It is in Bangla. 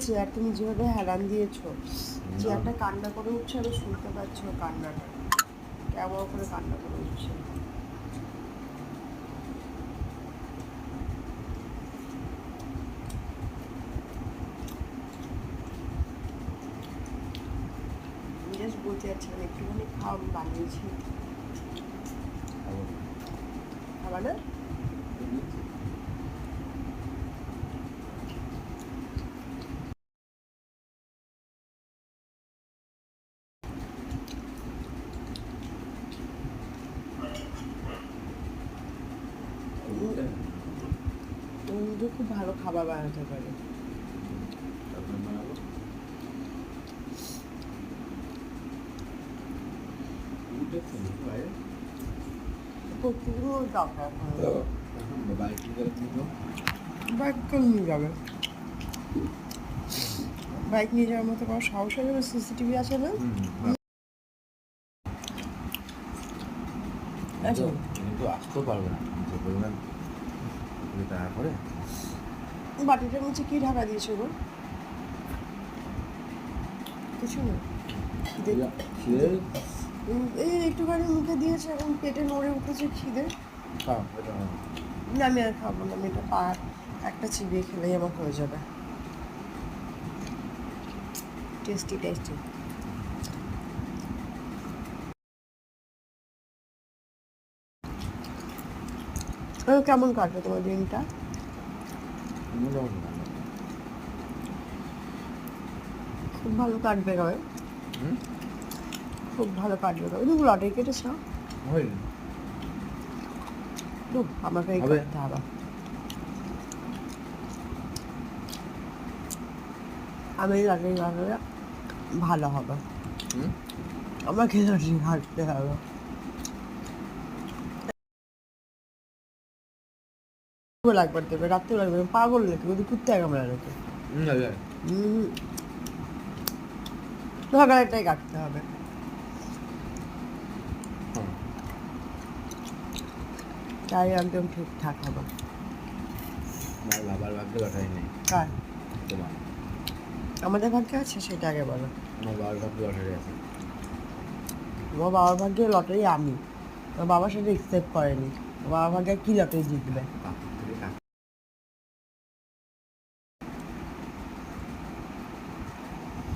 চেয়ার তুমি যেভাবে হেলান দিয়েছো, চেয়ারটা কান্না করে উঠছে, আমি শুনতে পাচ্ছি ও কান্নাটা কেমন করে কান্না করে উঠছে। জাস্ট বলতে যাচ্ছিলাম একটুখানি খাও, আমি বানিয়েছি। খাবা না? ও খুব ভালো খাবার বানাতে পারে। প্রচুর দরকার বাইক নিয়ে যাবে, বাইক নিয়ে যাওয়ার মতো কোনো সাহস হয়ে যাবে। সিসিটিভি আছে না? আচ্ছা, কিন্তু আসতেও পারবে না যে পরিমাণ টাকা করে। বাটিটার নিচে কি ঢাকা দিয়েছে গো? কিছু না, এই একটুখানি মুখে দিয়েছে, এখন পেটে নড়ে উঠেছে খিদে। না আমি আর খাবো না, আমি এটা একটা চিবিয়ে খেলেই আমার হয়ে যাবে। Tasty tasty. কেমন কাটবে তোমার দিনটা? খুব ভালো কাটবে কবে? খুব ভালো কাটবে কবে? তুমি লটারি কেটেছ? আমাকে করতে হবে। আমি লটারি কাটলে ভালো হবে। আমাকে লটারি কাটতে হবে। একবার দেবে, রাত্রে লাগবে, পাগল নাকি? ওদের কুত্তে কামড়া নাকি? সকালটাই কাটতে হবে। তাই একদম ঠিকঠাক হবে। বাবার ভাগ্যে লটারি নেই। কার? তোমার? আমাদের ভাগ্যে আছে সেটা আগে বলো। আমার বাবার ভাগ্যে লটারি আছে। আমার বাবার ভাগ্যে লটারি আমি, আমার বাবা সেটা এক্সেপ্ট করেনি। আমার বাবার ভাগ্যে কি লটারি জিতবে?